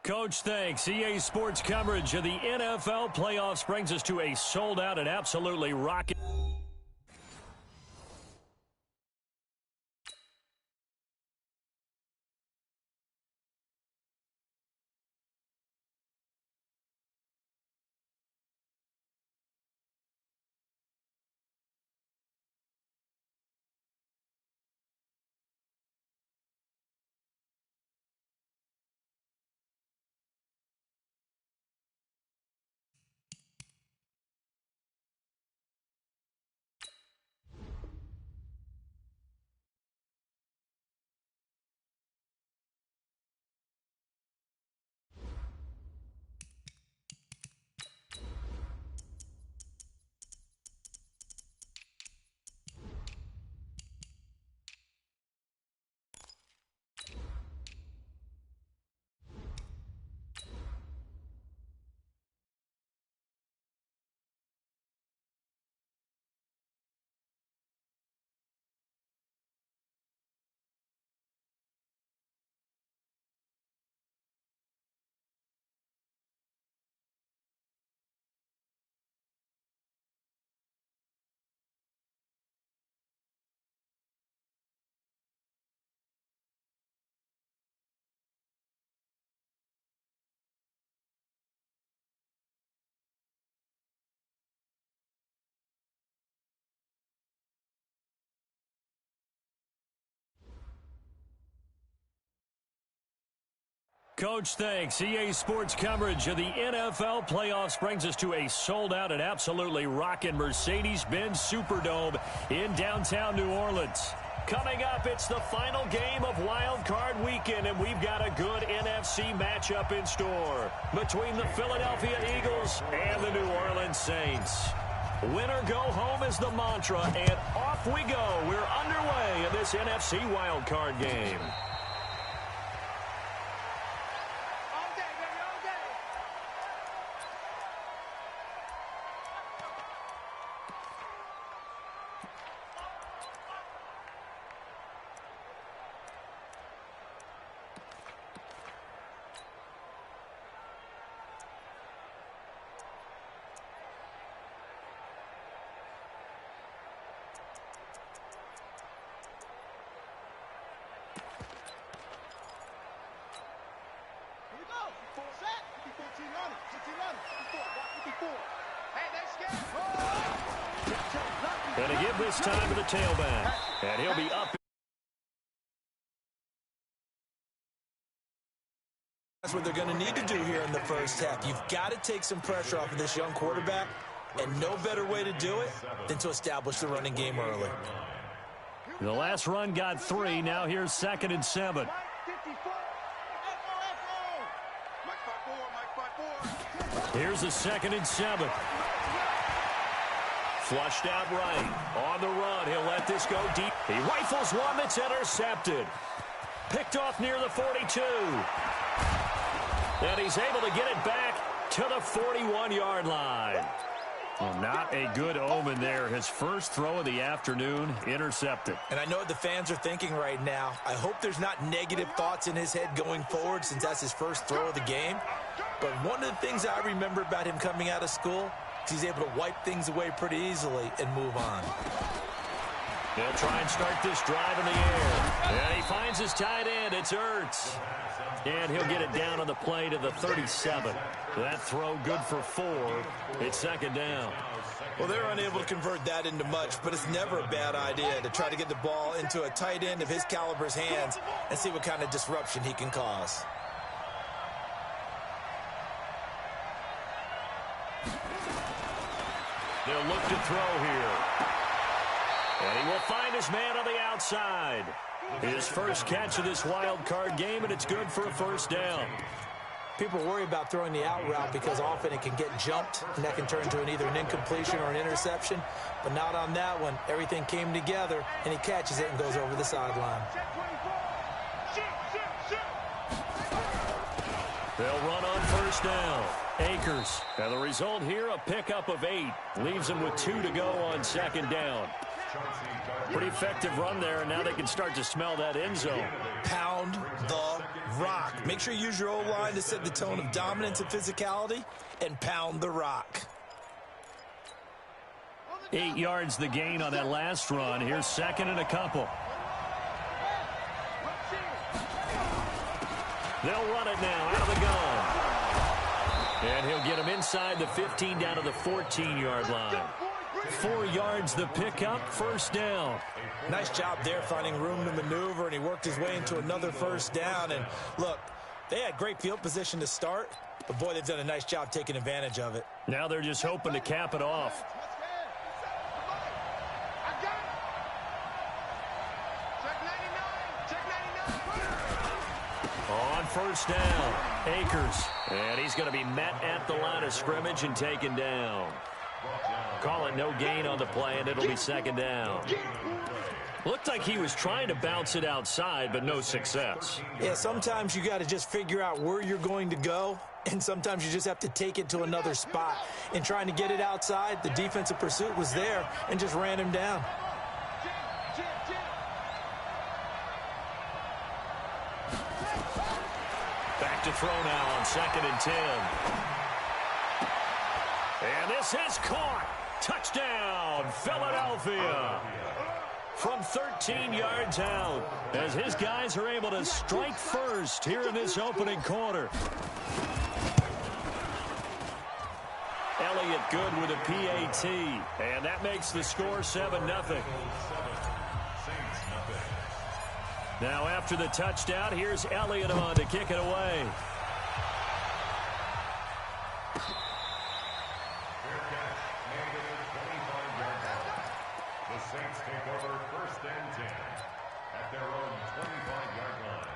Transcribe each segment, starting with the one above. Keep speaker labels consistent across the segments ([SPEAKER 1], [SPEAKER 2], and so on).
[SPEAKER 1] Coach, thanks. EA Sports coverage of the NFL playoffs brings us to a sold-out and absolutely rocking. Coach, thanks. EA Sports coverage of the NFL playoffs brings us to a sold-out and absolutely rocking Mercedes-Benz Superdome in downtown New Orleans. Coming up, it's the final game of Wild Card Weekend, and we've got a good NFC matchup in store between the Philadelphia Eagles and the New Orleans Saints. Winner go home is the mantra, and off we go. We're underway in this NFC Wild Card game. Going to give this time to the tailback, and he'll be up.
[SPEAKER 2] That's what they're going to need to do here in the first half. You've got to take some pressure off of this young quarterback, and no better way to do it than to establish the running game early.
[SPEAKER 1] The last run got 3. Now here's 2nd and 7. Here's a 2nd and 7. Flushed out right. On the run, he'll let this go deep. He rifles one that's intercepted. Picked off near the 42. And he's able to get it back to the 41-yard line. Well, not a good omen there. His first throw of the afternoon intercepted.
[SPEAKER 2] And I know what the fans are thinking right now. I hope there's not negative thoughts in his head going forward since that's his first throw of the game. But one of the things I remember about him coming out of school is he's able to wipe things away pretty easily and move on.
[SPEAKER 1] They'll try and start this drive in the air. And he finds his tight end. It's Ertz. And he'll get it down on the play to the 37. That throw good for 4. It's 2nd down.
[SPEAKER 2] Well, they're unable to convert that into much, but it's never a bad idea to try to get the ball into a tight end of his caliber's hands and see what kind of disruption he can cause.
[SPEAKER 1] They'll look to throw here. And he will find his man on the outside. His first catch of this wild card game, and it's good for a first down.
[SPEAKER 2] People worry about throwing the out route because often it can get jumped, and that can turn into either an incompletion or an interception. But not on that one. Everything came together, and he catches it and goes over the sideline.
[SPEAKER 1] They'll run on first down. Akers. And the result here, a pickup of 8. Leaves him with 2 to go on 2nd down. Pretty effective run there, and now they can start to smell that end zone.
[SPEAKER 2] Pound the rock. Make sure you use your O-line to set the tone of dominance and physicality and pound the rock.
[SPEAKER 1] 8 yards the gain on that last run. Here's second and a couple. They'll run it now out of the gun. And he'll get him inside the 15 down to the 14-yard line. 4 yards the pickup, first down.
[SPEAKER 2] Nice job there finding room to maneuver, and he worked his way into another first down. And look, they had great field position to start, but boy, they've done a nice job taking advantage of it.
[SPEAKER 1] Now they're just hoping to cap it off. On first down, Akers. And he's going to be met at the line of scrimmage and taken down. Call it no gain on the play, and it'll be second down. Looked like he was trying to bounce it outside, but no success.
[SPEAKER 2] Yeah, sometimes you got to just figure out where you're going to go, and sometimes you just have to take it to another spot. In trying to get it outside, the defensive pursuit was there and just ran him down.
[SPEAKER 1] Back to throw now on 2nd and 10. And this is caught. Touchdown, Philadelphia. From 13 yards out, as his guys are able to strike first here in this opening quarter. Elliott good with a PAT, and that makes the score 7-0. Now after the touchdown, here's Elliott on to kick it away.
[SPEAKER 3] The Saints take over 1st and 10 at their own 25-yard line.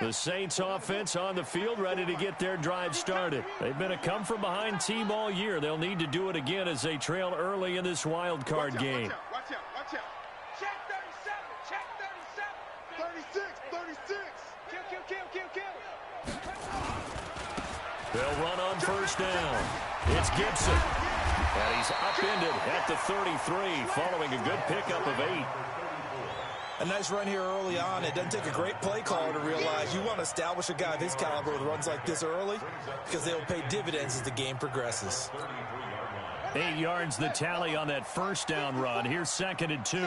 [SPEAKER 1] The Saints offense on the field, ready to get their drive started. They've been a come-from-behind team all year. They'll need to do it again as they trail early in this wild card game.
[SPEAKER 4] Watch out. Check 37. Check 37. 36. Kill.
[SPEAKER 1] They'll run on first down. It's Gibson. And he's upended at the 33 following a good pickup of 8.
[SPEAKER 2] A nice run here early on. It doesn't take a great play caller to realize you want to establish a guy of his caliber with runs like this early because they'll pay dividends as the game progresses.
[SPEAKER 1] 8 yards the tally on that first down run. Here's 2nd and 2.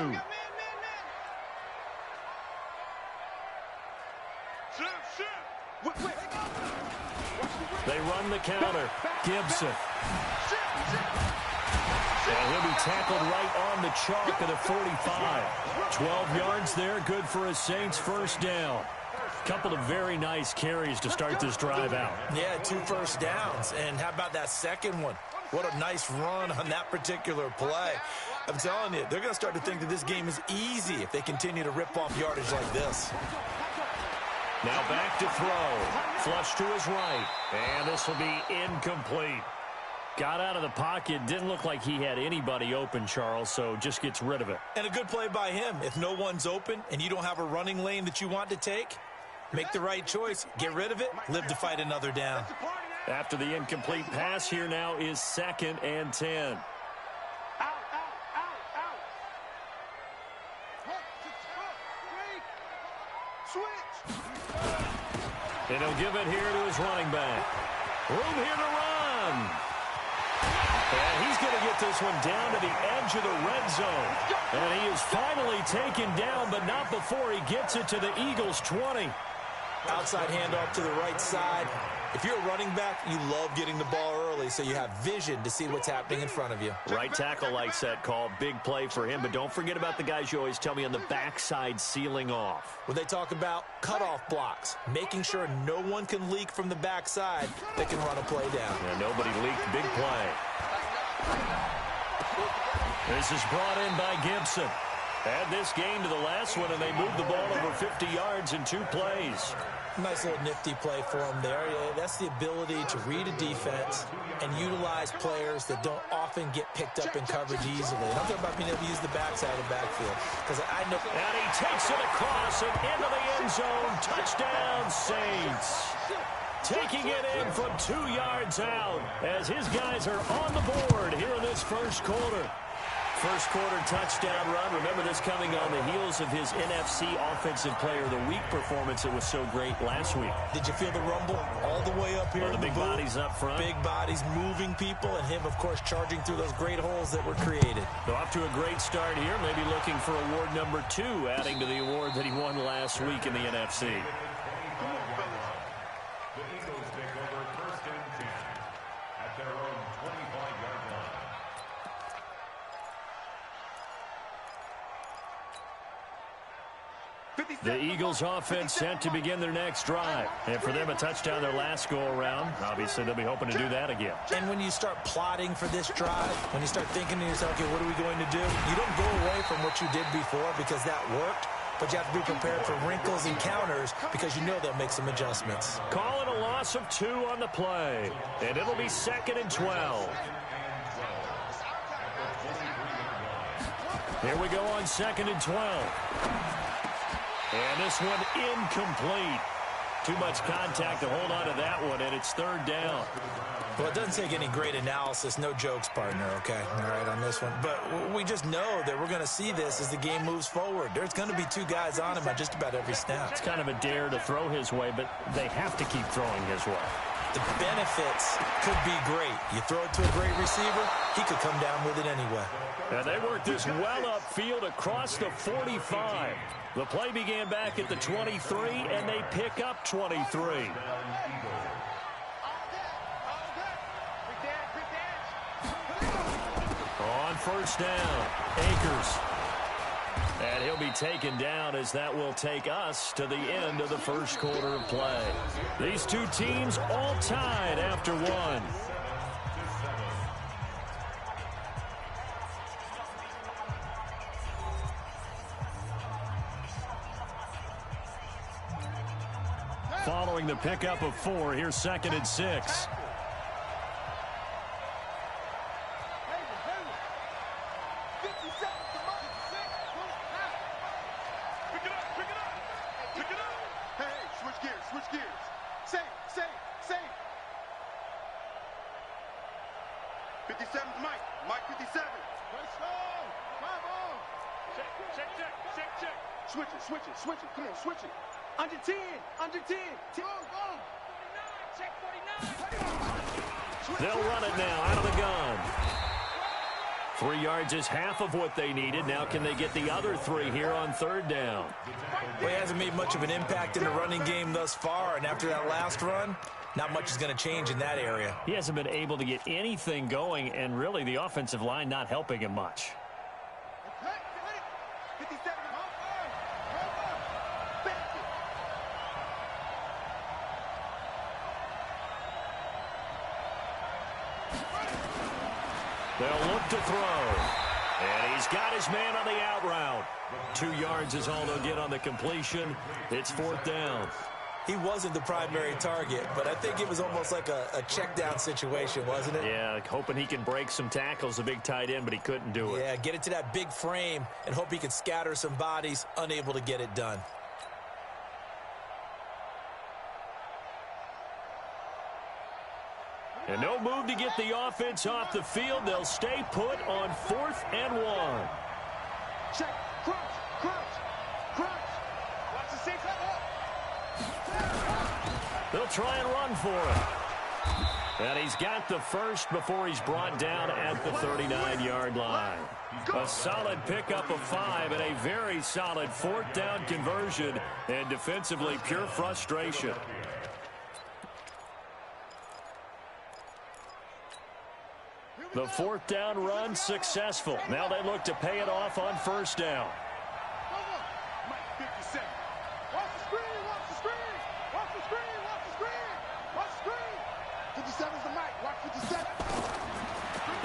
[SPEAKER 1] They run the counter. Gibson. And he'll be tackled right on the chalk of the 45. 12 yards there, good for a Saints first down. Couple of very nice carries to start this drive out.
[SPEAKER 2] Yeah, 2 first downs. And how about that second one? What a nice run on that particular play. I'm telling you, they're going to start to think that this game is easy if they continue to rip off yardage like this.
[SPEAKER 1] Now back to throw. Flush to his right. And this will be incomplete. Got out of the pocket. Didn't look like he had anybody open, Charles, so just gets rid of it.
[SPEAKER 2] And a good play by him. If no one's open and you don't have a running lane that you want to take, make the right choice. Get rid of it. Live to fight another down.
[SPEAKER 1] After the incomplete pass, here now is 2nd and 10. And he'll give it here to his running back. Room here to run. And he's going to get this one down to the edge of the red zone. And he is finally taken down, but not before he gets it to the Eagles' 20.
[SPEAKER 2] Outside handoff to the right side. If you're a running back, you love getting the ball early so you have vision to see what's happening in front of you.
[SPEAKER 1] Right tackle likes that call. Big play for him, but don't forget about the guys you always tell me on the backside sealing off.
[SPEAKER 2] When they talk about cutoff blocks, making sure no one can leak from the backside that can run a play down.
[SPEAKER 1] Yeah, nobody leaked. Big play. This is brought in by Gibson. Add this game to the last one, and they moved the ball over 50 yards in 2 plays.
[SPEAKER 2] Nice little nifty play for him there. That's the ability to read a defense and utilize players that don't often get picked up in coverage easily. And I'm talking about being able to use the backside of the backfield. Because I know.
[SPEAKER 1] And he takes it across and into the end zone. Touchdown, Saints. Taking it in from 2 yards out as his guys are on the board here in this first quarter. First quarter touchdown run. Remember this coming on the heels of his NFC Offensive Player of the Week performance that was so great last week.
[SPEAKER 2] Did you feel the rumble all the way up here?
[SPEAKER 1] The big bodies up front.
[SPEAKER 2] Big bodies moving people, and him, of course, charging through those great holes that were created.
[SPEAKER 1] So off to a great start here. Maybe looking for award number 2, adding to the award that he won last week in the NFC.
[SPEAKER 3] The Eagles take over first and 10 at their own 25-yard line.
[SPEAKER 1] The Eagles offense set to begin their next drive. And for them, a touchdown their last go-around. Obviously, they'll be hoping to do that again.
[SPEAKER 2] And when you start plotting for this drive, when you start thinking to yourself, okay, what are we going to do? You don't go away from what you did before because that worked. But you have to be prepared for wrinkles and counters because you know they'll make some adjustments.
[SPEAKER 1] Call it a loss of 2 on the play. And it'll be 2nd and 12. Here we go on 2nd and 12. And this one incomplete. Too much contact to hold on to that one, and it's 3rd down.
[SPEAKER 2] Well, it doesn't take any great analysis. No jokes, partner, okay? All right, on this one. But we just know that we're going to see this as the game moves forward. There's going to be 2 guys on him at just about every snap.
[SPEAKER 1] It's kind of a dare to throw his way, but they have to keep throwing his way.
[SPEAKER 2] The benefits could be great. You throw it to a great receiver, he could come down with it anyway.
[SPEAKER 1] And they work this well upfield across the 45. The play began back at the 23, and they pick up 23. On first down, Akers. And he'll be taken down as that will take us to the end of the first quarter of play. These 2 teams all tied after 1. Following the pickup of 4, here's 2nd and 6.
[SPEAKER 4] Switch it. Come on, switch it. Under 10. Go. 49.
[SPEAKER 1] They'll run it now out of the gun. 3 yards is half of what they needed. Now can they get the other 3 here on 3rd down?
[SPEAKER 2] Well, he hasn't made much of an impact in the running game thus far, and after that last run, not much is going to change in that area.
[SPEAKER 1] He hasn't been able to get anything going, and really the offensive line not helping him much. They'll look to throw. And he's got his man on the out route. 2 yards is all they'll get on the completion. It's 4th down.
[SPEAKER 2] He wasn't the primary target, but I think it was almost like a check down situation, wasn't it?
[SPEAKER 1] Yeah, hoping he can break some tackles, the big tight end, but he couldn't do it.
[SPEAKER 2] Yeah, get it to that big frame and hope he can scatter some bodies, unable to get it done.
[SPEAKER 1] And no move to get the offense off the field. They'll stay put on 4th and 1.
[SPEAKER 4] Check. Crunch. Watch the safety.
[SPEAKER 1] They'll try and run for it. And he's got the first before he's brought down at the 39-yard line. A solid pickup of 5 and a very solid 4th down conversion. And defensively, pure frustration. The 4th down run successful. Now they look to pay it off on 1st down.
[SPEAKER 4] Mike 57. Watch the screen. 57's the Mike. Watch 57.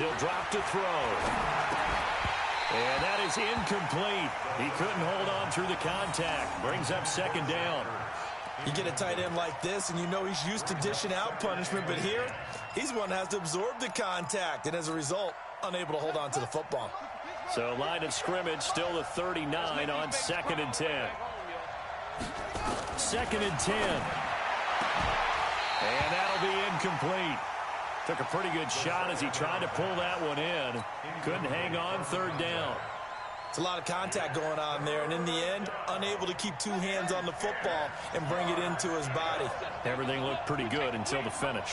[SPEAKER 1] He'll drop to throw. And that is incomplete. He couldn't hold on through the contact. Brings up second down.
[SPEAKER 2] You get a tight end like this, and you know he's used to dishing out punishment, but here, he's one that has to absorb the contact, and as a result, unable to hold on to the football.
[SPEAKER 1] So line of scrimmage still the 39 on 2nd and 10. 2nd and 10. And that'll be incomplete. Took a pretty good shot as he tried to pull that one in. Couldn't hang on, 3rd down.
[SPEAKER 2] It's a lot of contact going on there, and in the end, unable to keep 2 hands on the football and bring it into his body.
[SPEAKER 1] Everything looked pretty good until the finish.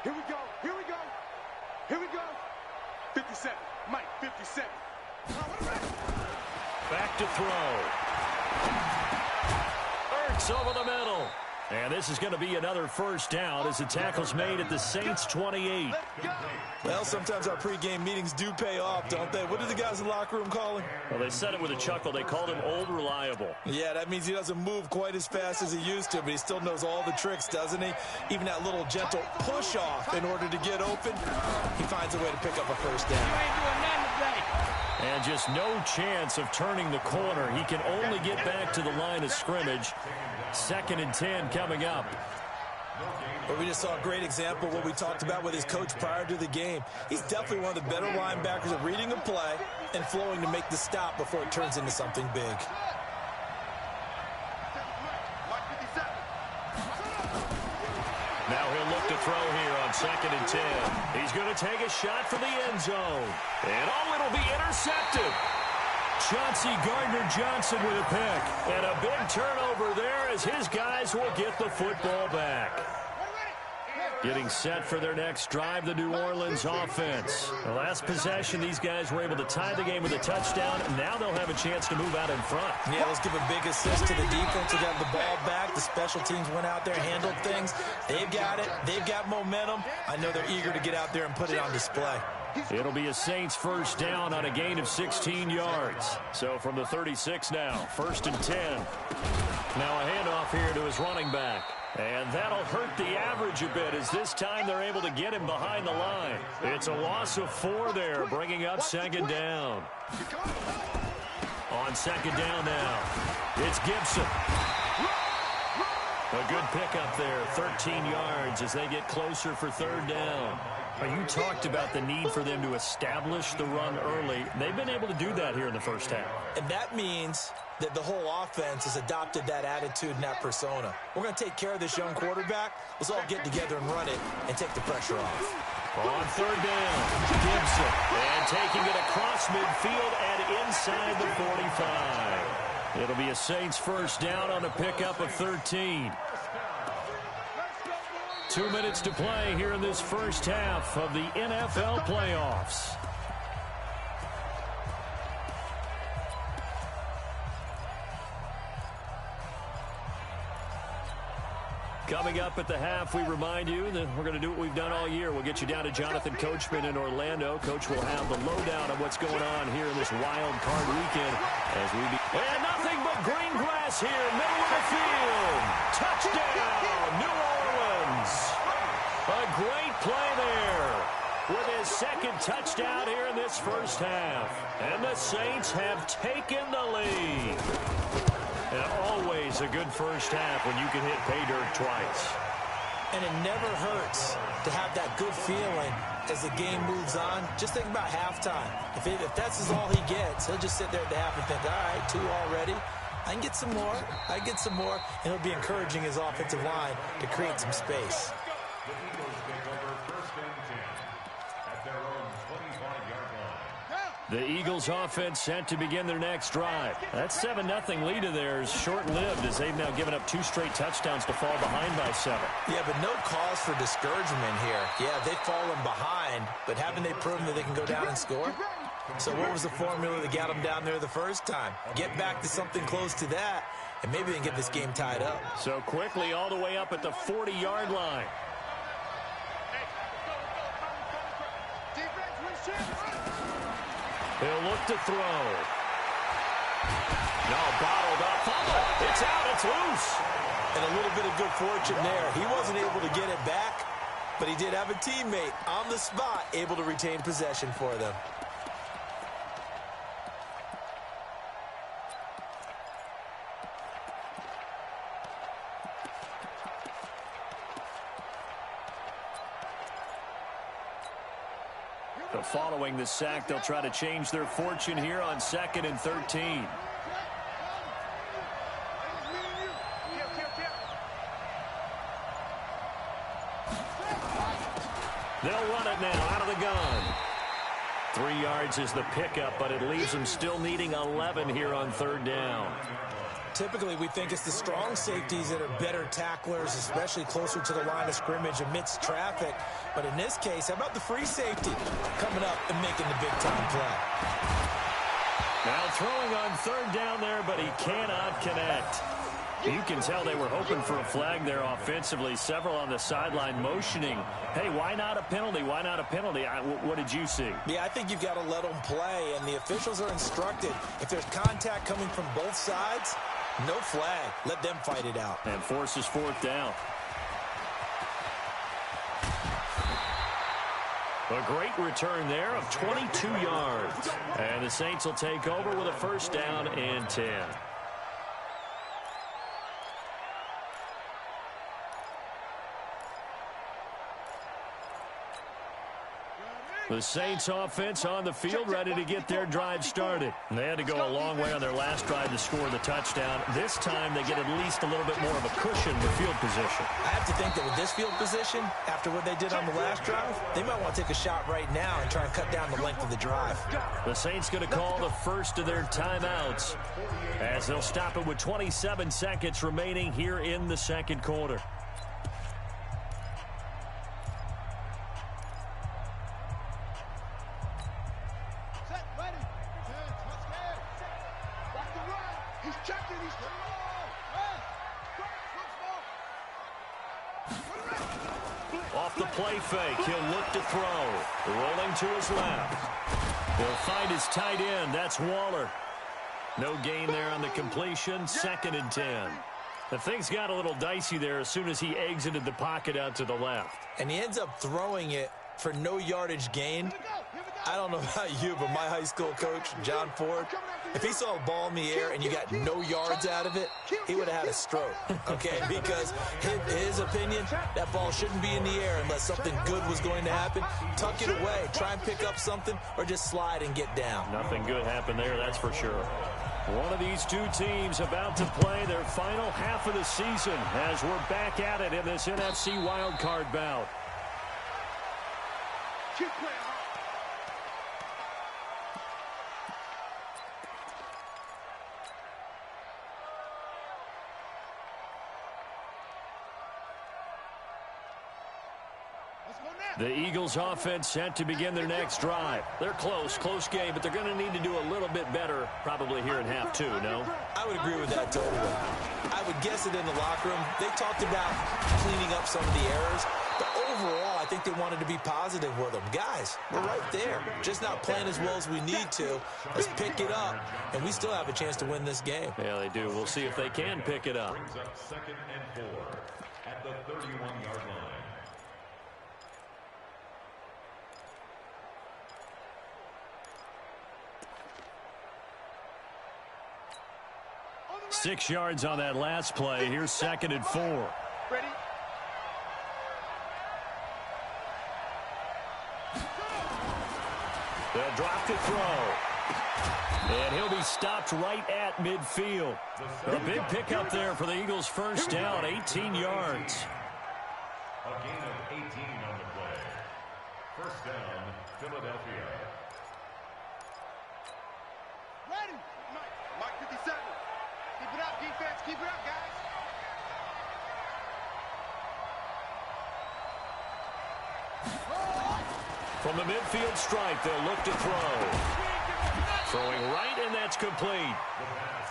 [SPEAKER 4] Here we go. Here we go. Here we go. 57. Mike, 57.
[SPEAKER 1] Back to throw. Ertz over the middle. And this is going to be another first down as the tackle's made at the Saints' 28.
[SPEAKER 2] Well, sometimes our pregame meetings do pay off, don't they? What do the guys in the locker room call him?
[SPEAKER 1] Well, they said it with a chuckle. They called him Old Reliable.
[SPEAKER 2] Yeah, that means he doesn't move quite as fast as he used to, but he still knows all the tricks, doesn't he? Even that little gentle push-off in order to get open, he finds a way to pick up a first down.
[SPEAKER 4] You ain't doing nothing today.
[SPEAKER 1] And just no chance of turning the corner. He can only get back to the line of scrimmage. 2nd and 10 coming up.
[SPEAKER 2] Well, we just saw a great example of what we talked about with his coach prior to the game. He's definitely one of the better linebackers at reading a play and flowing to make the stop before it turns into something big.
[SPEAKER 1] Now he'll look to throw here on 2nd and 10. He's going to take a shot for the end zone. And it'll be intercepted. Chauncey Gardner-Johnson with a pick. And a big turnover there as his guys will get the football back. Getting set for their next drive, the New Orleans offense. The last possession, these guys were able to tie the game with a touchdown. Now they'll have a chance to move out in front.
[SPEAKER 2] Yeah, let's give a big assist to the defense. They got the ball back. The special teams went out there, handled things. They've got it. They've got momentum. I know they're eager to get out there and put it on display.
[SPEAKER 1] It'll be a Saints first down on a gain of 16 yards. So from the 36 now, 1st and 10. Now a handoff here to his running back. And that'll hurt the average a bit as this time they're able to get him behind the line. It's a loss of 4 there, bringing up 2nd down. On 2nd down now, it's Gibson. A good pickup there, 13 yards as they get closer for 3rd down. You talked about the need for them to establish the run early. They've been able to do that here in the first half.
[SPEAKER 2] And that means that the whole offense has adopted that attitude and that persona. We're going to take care of this young quarterback. Let's all get together and run it and take the pressure off.
[SPEAKER 1] On 3rd down, Gibson. And taking it across midfield and inside the 45. It'll be a Saints first down on a pickup of 13. 2 minutes to play here in this first half of the NFL playoffs. Coming up at the half, we remind you that we're going to do what we've done all year. We'll get you down to Jonathan Coachman in Orlando. Coach will have the lowdown on what's going on here in this wild card weekend. And nothing but green grass here, middle of the field. Touchdown, New Orleans. A great play there with his 2nd touchdown here in this first half. And the Saints have taken the lead. And always a good first half when you can hit pay dirt twice.
[SPEAKER 2] And it never hurts to have that good feeling as the game moves on. Just think about halftime. If that's all he gets, he'll just sit there at the half and think, all right, 2 already. I can get some more. I can get some more. And he'll be encouraging his offensive line to create some space.
[SPEAKER 3] The Eagles take over 1st and 10 at their own 25-yard line.
[SPEAKER 1] The Eagles offense set to begin their next drive. That 7-0 lead of theirs short-lived as they've now given up 2 straight touchdowns to fall behind by 7.
[SPEAKER 2] Yeah, but no cause for discouragement here. Yeah, they've fallen behind, but haven't they proven that they can go down and score? So what was the formula that got them down there the first time? Get back to something close to that, and maybe they can get this game tied up.
[SPEAKER 1] So quickly all the way up at the 40-yard line. He'll look to throw. No, bottled up. Fumble. It's out. It's loose.
[SPEAKER 2] And a little bit of good fortune there. He wasn't able to get it back, but he did have a teammate on the spot able to retain possession for them.
[SPEAKER 1] So following the sack, they'll try to change their fortune here on 2nd and 13. They'll run it now out of the gun. 3 yards is the pickup, but it leaves them still needing 11 here on 3rd down.
[SPEAKER 2] Typically, we think it's the strong safeties that are better tacklers, especially closer to the line of scrimmage amidst traffic. But in this case, how about the free safety coming up and making the big-time play?
[SPEAKER 1] Now throwing on 3rd down there, but he cannot connect. You can tell they were hoping for a flag there offensively. Several on the sideline motioning, hey, why not a penalty? Why not a penalty? What did you see?
[SPEAKER 2] Yeah, I think you've got to let them play, and the officials are instructed. If there's contact coming from both sides, no flag. Let them fight it out.
[SPEAKER 1] And forces 4th down. A great return there of 22 yards. And the Saints will take over with a 1st down and 10. The Saints offense on the field, ready to get their drive started. And they had to go a long way on their last drive to score the touchdown. This time they get at least a little bit more of a cushion with field position.
[SPEAKER 2] I have to think that with this field position, after what they did on the last drive, they might want to take a shot right now and try and cut down the length of the drive.
[SPEAKER 1] The Saints going to call the first of their timeouts as they'll stop it with 27 seconds remaining here in the 2nd quarter. Off the play fake, he'll look to throw. Rolling to his left. He'll find his tight end. That's Waller. No gain there on the completion. 2nd and 10. The things got a little dicey there as soon as he exited the pocket out to the left.
[SPEAKER 2] And he ends up throwing it for no yardage gain. I don't know about you, but my high school coach, John Ford, if he saw a ball in the air and you got no yards out of it, he would have had a stroke, okay? Because his opinion, that ball shouldn't be in the air unless something good was going to happen. Tuck it away, try and pick up something, or just slide and get down.
[SPEAKER 1] Nothing good happened there, that's for sure. One of these two teams about to play their final half of the season as we're back at it in this NFC wildcard bout.
[SPEAKER 4] Keep playing.
[SPEAKER 1] The Eagles offense set to begin their next drive. They're close game, but they're going to need to do a little bit better probably here in half 2, no?
[SPEAKER 2] I would agree with that totally. I would guess it in the locker room. They talked about cleaning up some of the errors, but overall, I think they wanted to be positive with them. Guys, we're right there. Just not playing as well as we need to. Let's pick it up, and we still have a chance to win this game.
[SPEAKER 1] Yeah, they do. We'll see if they can pick it up.
[SPEAKER 3] Brings up 2nd and 4 at the 31-yard line.
[SPEAKER 1] Six yards on that last play. Here's 2nd and 4.
[SPEAKER 4] Ready?
[SPEAKER 1] They'll drop to throw. And he'll be stopped right at midfield. A big pickup there for the Eagles' 1st down, 18 yards.
[SPEAKER 3] A gain of 18 on the play. 1st down, Philadelphia.
[SPEAKER 4] Ready? Mike 57. Keep it up, defense. Keep it up, guys.
[SPEAKER 1] From the midfield stripe, they'll look to throw. Throwing right, and that's complete.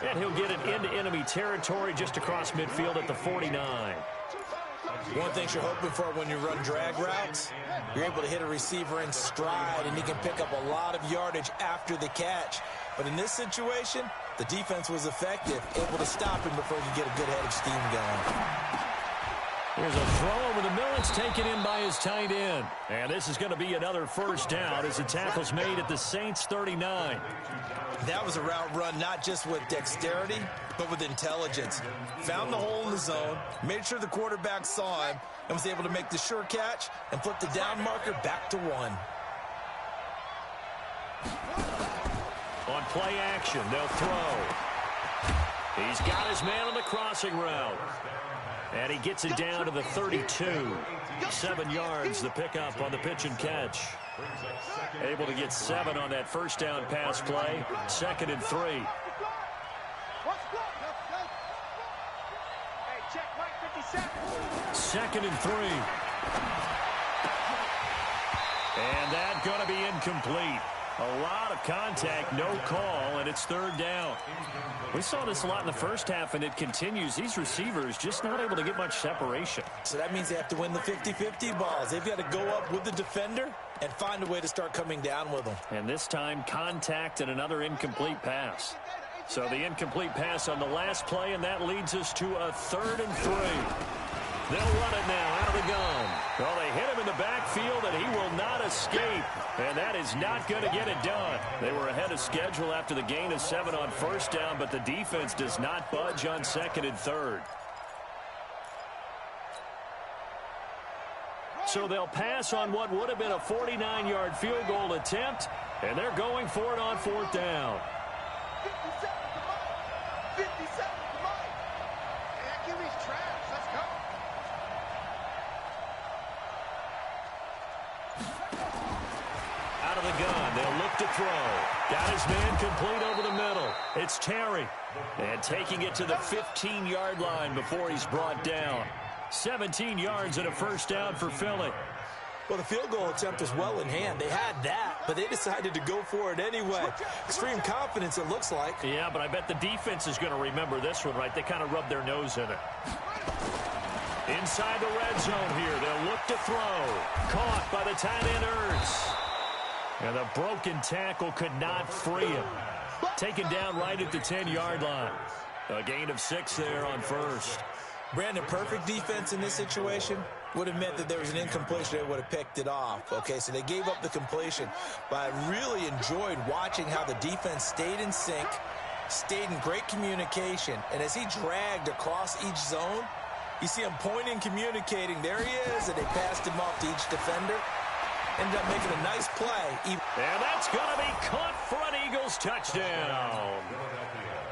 [SPEAKER 1] And he'll get it into enemy territory just across midfield at the 49.
[SPEAKER 2] One thing you're hoping for when you run drag routes, you're able to hit a receiver in stride, and he can pick up a lot of yardage after the catch. But in this situation, the defense was effective, able to stop him before he could get a good head of steam going.
[SPEAKER 1] Here's a throw over the middle. It's taken in by his tight end. And this is going to be another first down as the tackle's made at the Saints 39.
[SPEAKER 2] That was a route run not just with dexterity, but with intelligence. Found the hole in the zone, made sure the quarterback saw him, and was able to make the sure catch and flip the down marker back to 1.
[SPEAKER 1] On play action, they'll throw. He's got his man on the crossing route. And he gets it down to the 32. 7 yards, the pickup on the pitch and catch. Able to get 7 on that first down pass play. 2nd and 3. Second and 3. And that's going to be incomplete. A lot of contact, no call, and it's 3rd down. We saw this a lot in the first half, and it continues. These receivers just not able to get much separation.
[SPEAKER 2] So that means they have to win the 50-50 balls. They've got to go up with the defender and find a way to start coming down with them.
[SPEAKER 1] And this time, contact and another incomplete pass. So the incomplete pass on the last play, and that leads us to a 3rd and 3. They'll run it now out of the gun. Well, they hit him in the backfield, and he will not escape. And that is not going to get it done. They were ahead of schedule after the gain of 7 on first down, but the defense does not budge on 2nd and 3rd. So they'll pass on what would have been a 49-yard field goal attempt, and they're going for it on 4th down.
[SPEAKER 4] 57 to Mike. 57 to Mike. And give me trash. Let's go.
[SPEAKER 1] Out of the gun, they'll look to throw. Got his man complete over the middle. It's Terry. And taking it to the 15-yard line before he's brought down. 17 yards and a first down for Philly.
[SPEAKER 2] Well, the field goal attempt was well in hand. They had that, but they decided to go for it anyway. Extreme confidence, it looks like.
[SPEAKER 1] Yeah, but I bet the defense is going to remember this one, right? They kind of rubbed their nose in it. Inside the red zone here, they'll look to throw. Caught by the tight end, Ertz. And the broken tackle could not free him. Taken down right at the 10-yard line. A gain of 6 there on first.
[SPEAKER 2] Brandon, perfect defense in this situation would have meant that there was an incompletion. They would have picked it off. Okay, so they gave up the completion. But I really enjoyed watching how the defense stayed in sync, stayed in great communication. And as he dragged across each zone, you see him pointing, communicating. There he is, and they passed him off to each defender. Ended up making a nice play.
[SPEAKER 1] And that's going to be caught for an Eagles touchdown.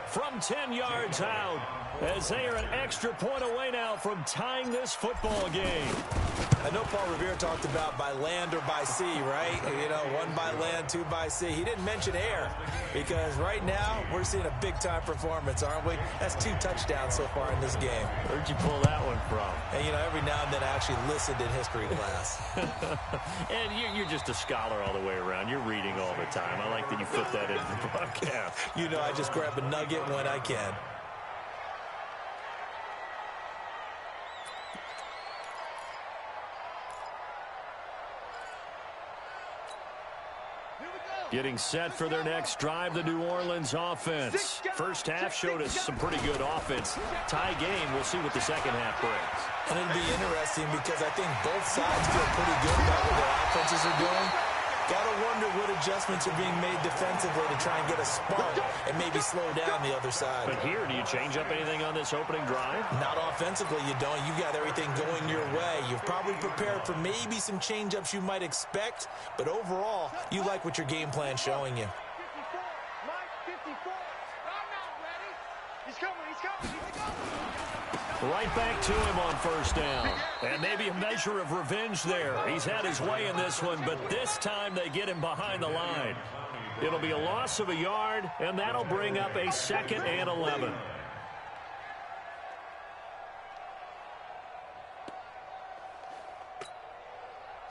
[SPEAKER 1] From 10 yards out, as they are an extra point away now from tying this football game.
[SPEAKER 2] I know Paul Revere talked about by land or by sea, right? You know, 1 by land, 2 by sea. He didn't mention air because right now we're seeing a big-time performance, aren't we? That's 2 touchdowns so far in this game.
[SPEAKER 1] Where'd you pull that one from?
[SPEAKER 2] And, you know, every now and then I actually listened in history class.
[SPEAKER 1] And you're just a scholar all the way around. You're reading all the time. I like that you put that into the broadcast.
[SPEAKER 2] You know, I just grab a nugget when I can.
[SPEAKER 1] Getting set for their next drive, the New Orleans offense. First half showed us some pretty good offense. Tie game, we'll see what the second half brings.
[SPEAKER 2] And it'll be interesting because I think both sides feel pretty good about what their offenses are doing. Gotta wonder what adjustments are being made defensively to try and get a spark and maybe slow down the other side.
[SPEAKER 1] But here, do you change up anything on this opening drive?
[SPEAKER 2] Not offensively, you don't. You've got everything going your way. You've probably prepared for maybe some change-ups you might expect, but overall, you like what your game plan's showing you.
[SPEAKER 4] 54. Mike, 54. I'm not ready. He's coming. He's coming. Here we go.
[SPEAKER 1] Right back to him on first down. And maybe a measure of revenge there. He's had his way in this one, but this time they get him behind the line. It'll be a loss of a yard, and that'll bring up a 2nd and 11.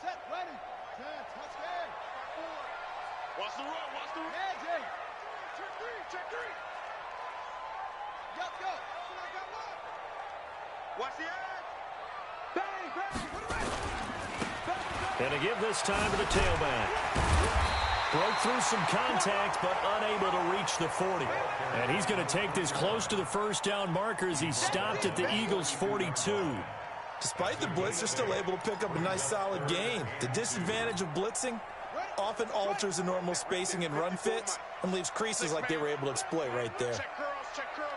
[SPEAKER 4] Set, ready. Touchdown. Watch the run. Watch the run. Yeah, Jay. Check 3. Check 3. Go. Watch the edge. Bang.
[SPEAKER 1] And to give this time to the tailback. Broke through some contact, but unable to reach the 40. And he's going to take this close to the first down marker as he stopped at the Eagles' 42.
[SPEAKER 2] Despite the blitz, they're still able to pick up a nice solid gain. The disadvantage of blitzing often alters the normal spacing and run fits and leaves creases like they were able to exploit right there.
[SPEAKER 4] Check curls, check curls.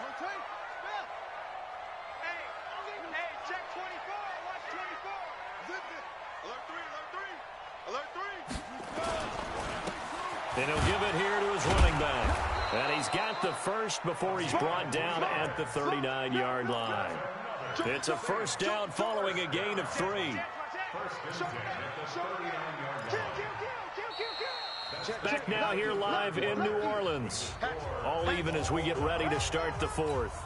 [SPEAKER 4] Hey, check 24. Watch 24. Zip it. Alert 3, alert 3. Alert 3.
[SPEAKER 1] And he'll give it here to his running back. And he's got the first before he's brought down at the 39-yard line. It's a first down following a gain of 3. Back now here live in New Orleans. All even as we get ready to start the fourth.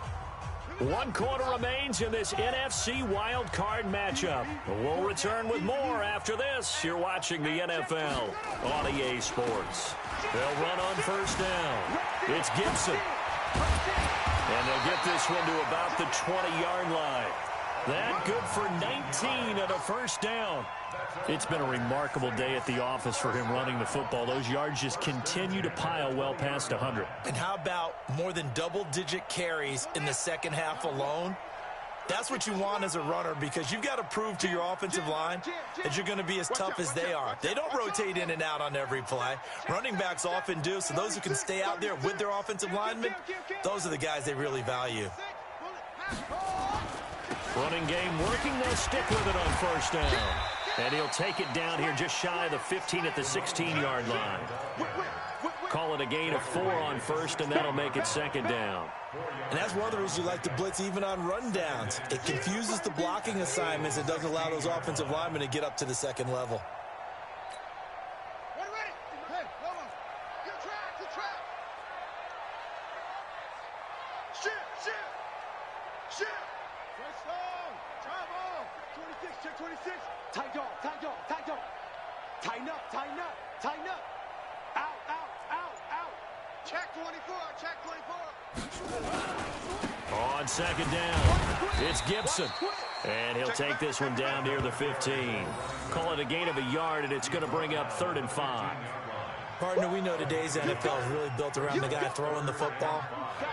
[SPEAKER 1] 1 quarter remains in this NFC wild card matchup. We'll return with more after this. You're watching the NFL on EA Sports. They'll run on first down. It's Gibson. And they'll get this one to about the 20-yard line. That good for 19 and a first down. It's been a remarkable day at the office for him running the football. Those yards just continue to pile well past 100.
[SPEAKER 2] And how about more than double-digit carries in the second half alone? That's what you want as a runner, because you've got to prove to your offensive line that you're going to be as tough as they are. They don't rotate in and out on every play. Running backs often do, so those who can stay out there with their offensive linemen, those are the guys they really value.
[SPEAKER 1] Running game working. They'll stick with it on first down. And he'll take it down here just shy of the 15 at the 16-yard line. Call it a gain of 4 on first, and that'll make it second down.
[SPEAKER 2] And that's one of the reasons you like to blitz even on rundowns. It confuses the blocking assignments and doesn't allow those offensive linemen to get up to the second level.
[SPEAKER 4] Hey, come on. Good track. Shift. Press on. Travel. 26, check 26. Tight dog. Tighten up. Out. Check 24.
[SPEAKER 1] On second down, it's Gibson. And he'll take this one down near the 15. Call it a gain of a yard, and it's going to bring up 3rd and 5.
[SPEAKER 2] Partner, we know today's NFL is really built around the guy throwing the football.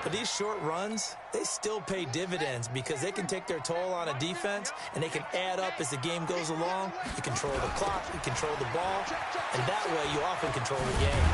[SPEAKER 2] But these short runs, they still pay dividends because they can take their toll on a defense, and they can add up as the game goes along. You control the clock, you control the ball, and that way you often control the game.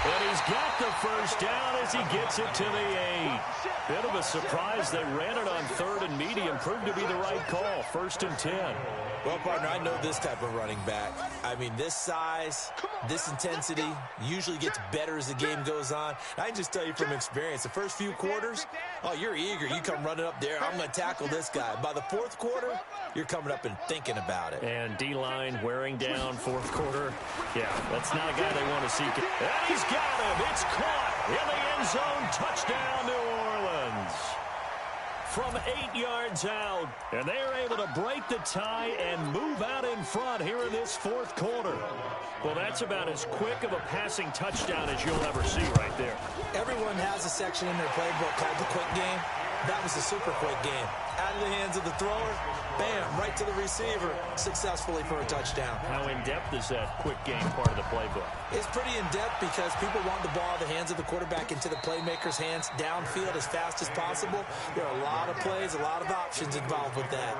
[SPEAKER 1] And he's got the first down as he gets it to the 8. Bit of a surprise. They ran it on 3rd and medium. Proved to be the right call. 1st and 10.
[SPEAKER 2] Well, partner, I know this type of running back. I mean, this size, this intensity usually gets better as the game goes on. I can just tell you from experience, the first few quarters, oh, you're eager. You come running up there, I'm going to tackle this guy. By the 4th quarter, you're coming up and thinking about it.
[SPEAKER 1] And D-line wearing down 4th quarter. Yeah, that's not a guy they want to see. And he's got him. It's caught in the end zone. Touchdown, New Orleans. From 8 yards out, and they are able to break the tie and move out in front here in this 4th quarter. Well, that's about as quick of a passing touchdown as you'll ever see right there.
[SPEAKER 2] Everyone has a section in their playbook called the quick game. That was a super quick game. Out of the hands of the thrower, bam, right to the receiver, successfully for a touchdown.
[SPEAKER 1] How in-depth is that quick game part of the playbook?
[SPEAKER 2] It's pretty in-depth because people want the ball out of the hands of the quarterback into the playmaker's hands downfield as fast as possible. There are a lot of plays, a lot of options involved with that.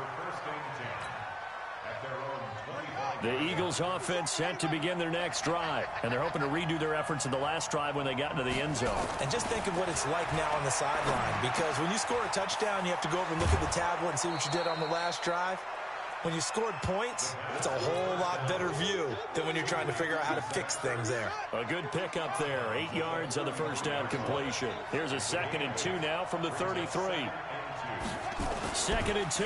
[SPEAKER 1] The Eagles offense set to begin their next drive, and they're hoping to redo their efforts in the last drive when they got into the end zone.
[SPEAKER 2] And just think of what it's like now on the sideline, because when you score a touchdown, you have to go over and look at the tablet and see what you did on the last drive. When you scored points, it's a whole lot better view than when you're trying to figure out how to fix things there.
[SPEAKER 1] A good pickup there, 8 yards on the first down completion. Here's a 2nd and 2 now from the 33. 2nd and 2.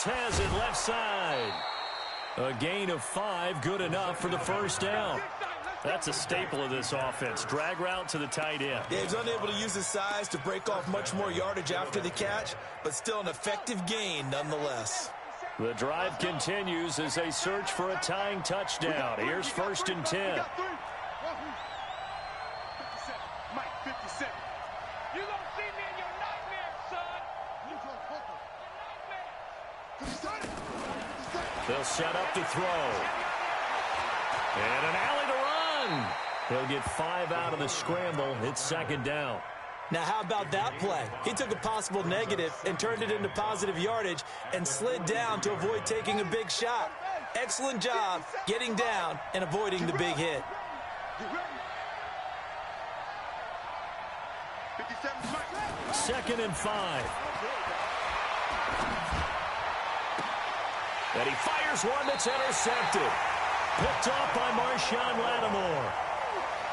[SPEAKER 1] Has it left side. A gain of 5, good enough for the first down. That's a staple of this offense. Drag route to the tight end.
[SPEAKER 2] Yeah, he's unable to use his size to break off much more yardage after the catch, but still an effective gain nonetheless.
[SPEAKER 1] The drive continues as they search for a tying touchdown. Here's 1st and 10.
[SPEAKER 4] 57. Mike, 57. You gonna see me in your nightmares, son.
[SPEAKER 1] They'll set up to throw. And an alley to run. He'll get 5 out of the scramble. It's 2nd down.
[SPEAKER 2] Now, how about that play? He took a possible negative and turned it into positive yardage and slid down to avoid taking a big shot. Excellent job getting down and avoiding the big hit.
[SPEAKER 1] 2nd and 5. And he fires one that's intercepted. Picked off by Marshawn Lattimore.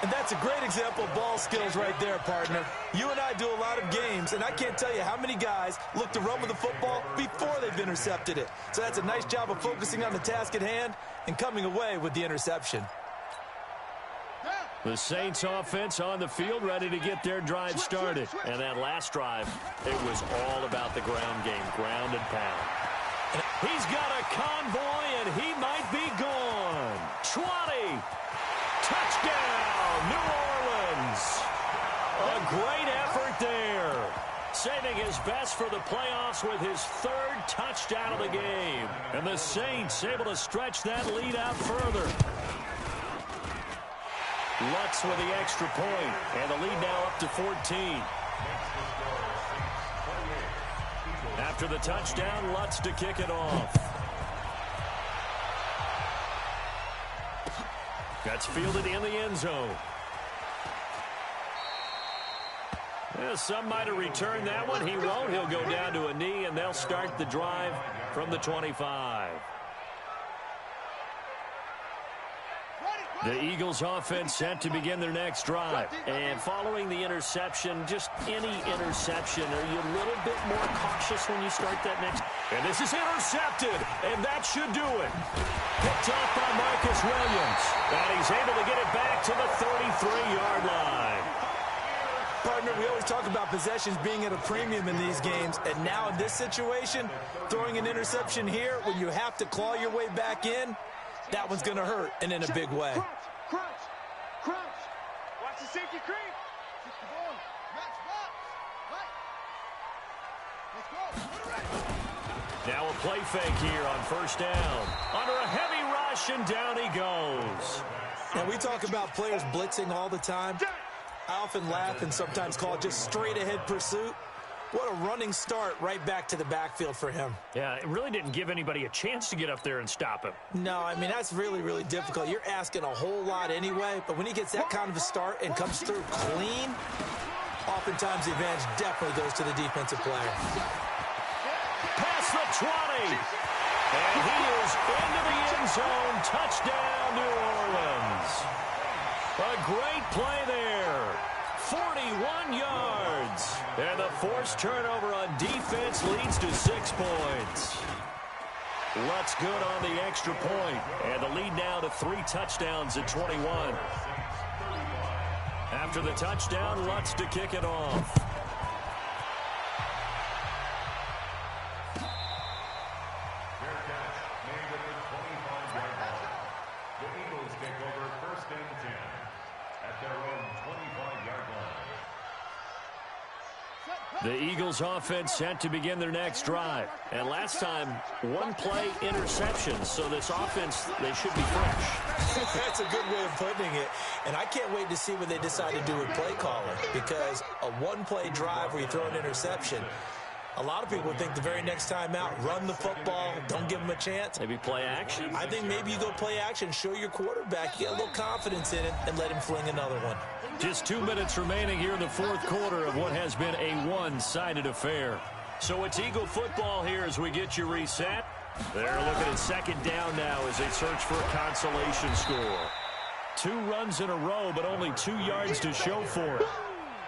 [SPEAKER 2] And that's a great example of ball skills right there, partner. You and I do a lot of games, and I can't tell you how many guys look to run with the football before they've intercepted it. So that's a nice job of focusing on the task at hand and coming away with the interception.
[SPEAKER 1] The Saints offense on the field, ready to get their drive started. And that last drive, it was all about the ground game, ground and pound. He's got a convoy, and he might be gone. 20. Touchdown, New Orleans. A great effort there. Saving his best for the playoffs with his 3rd touchdown of the game. And the Saints able to stretch that lead out further. Lutz with the extra point, and the lead now up to 14. After the touchdown, Lutz to kick it off. That's fielded in the end zone. Yeah, some might have returned that one. He won't. He'll go down to a knee, and they'll start the drive from the 25. The Eagles offense set to begin their next drive. And following the interception, just any interception, are you a little bit more cautious when you start that next? And this is intercepted, and that should do it. Picked off by Marcus Williams. And he's able to get it back to the 33-yard line.
[SPEAKER 2] Partner, we always talk about possessions being at a premium in these games, and now in this situation, throwing an interception here when you have to claw your way back in, that one's going to hurt, and in a big way.
[SPEAKER 4] Crunch. Watch the safety creep.
[SPEAKER 1] Now a play fake here on 1st down. Under a heavy rush, and down he goes.
[SPEAKER 2] Now, we talk about players blitzing all the time. I often laugh and sometimes call it just straight-ahead pursuit. What a running start right back to the backfield for him.
[SPEAKER 1] Yeah, it really didn't give anybody a chance to get up there and stop him.
[SPEAKER 2] No, I mean, that's really, really difficult. You're asking a whole lot anyway, but when he gets that kind of a start and comes through clean, oftentimes the advantage definitely goes to the defensive player.
[SPEAKER 1] Past the 20. And he is into the end zone. Touchdown, New Orleans. A great play there. 41 yards. And the forced turnover on defense leads to 6 points. Lutz good on the extra point. And the lead now to 3 touchdowns at 21. After the touchdown, Lutz to kick it off. The Eagles offense set to begin their next drive. And last time, 1-play interception. So this offense, they should be fresh.
[SPEAKER 2] That's a good way of putting it. And I can't wait to see what they decide to do with play calling. Because a 1-play drive where you throw an interception, a lot of people think the very next time out, run the football, don't give them a chance.
[SPEAKER 1] Maybe play action?
[SPEAKER 2] I think maybe you go play action, show your quarterback, get a little confidence in it, and let him fling another one.
[SPEAKER 1] Just 2 minutes remaining here in the 4th quarter of what has been a one-sided affair. So it's Eagle football here as we get you reset. They're looking at 2nd down now as they search for a consolation score. 2 runs in a row, but only 2 yards to show for it.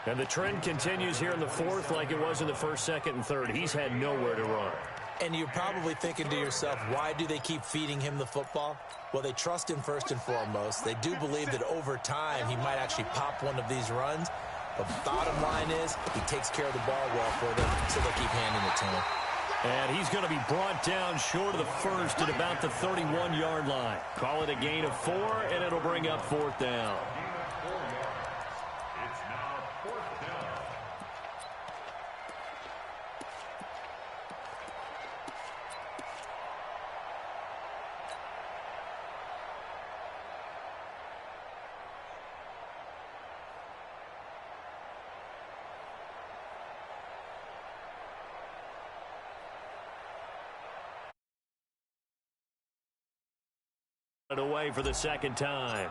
[SPEAKER 1] And the trend continues here in the 4th like it was in the 1st, 2nd, and 3rd. He's had nowhere to run.
[SPEAKER 2] And you're probably thinking to yourself, why do they keep feeding him the football? Well, they trust him first and foremost. They do believe that over time he might actually pop one of these runs. But bottom line is he takes care of the ball well for them, so they'll keep handing it to him.
[SPEAKER 1] And he's going to be brought down short of the 1st at about the 31-yard line. Call it a gain of 4, and it'll bring up 4th down. it away for the second time.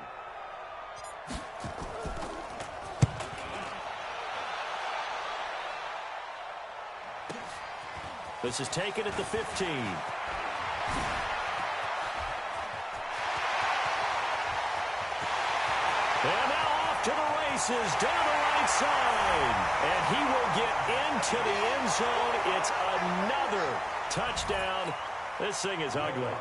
[SPEAKER 1] This is taken at the 15. And now off to the races down the right side. And he will get into the end zone. It's another touchdown. This thing is ugly.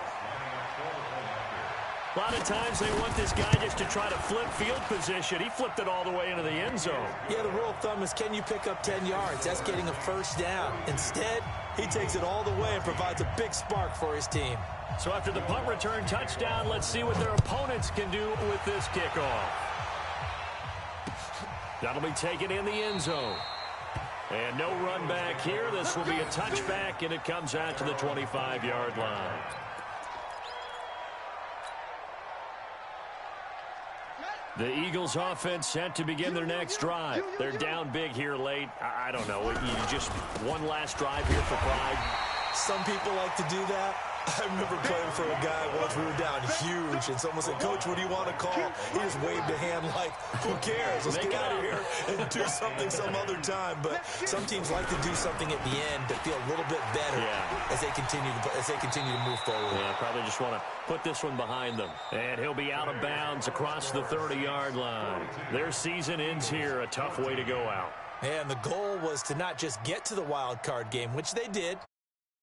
[SPEAKER 1] A lot of times they want this guy just to try to flip field position. He flipped it all the way into the end zone.
[SPEAKER 2] Yeah, the rule of thumb is, can you pick up 10 yards? That's getting a first down. Instead, he takes it all the way and provides a big spark for his team.
[SPEAKER 1] So after the punt return touchdown, let's see what their opponents can do with this kickoff. That'll be taken in the end zone. And no run back here. This will be a touchback, and it comes out to the 25-yard line. The Eagles offense set to begin their next drive. They're down big here late. I don't know. You just one last drive here for pride.
[SPEAKER 2] Some people like to do that. I remember playing for a guy once. We were down huge, and someone said, "Coach, what do you want to call?" He just waved a hand like, who cares? Let's get out of here and do something some other time. But some teams like to do something at the end to feel a little bit better as they continue to move forward.
[SPEAKER 1] Yeah, probably just want to put this one behind them. And he'll be out of bounds across the 30-yard line. Their season ends here. A tough way to go out.
[SPEAKER 2] And the goal was to not just get to the wild card game, which they did.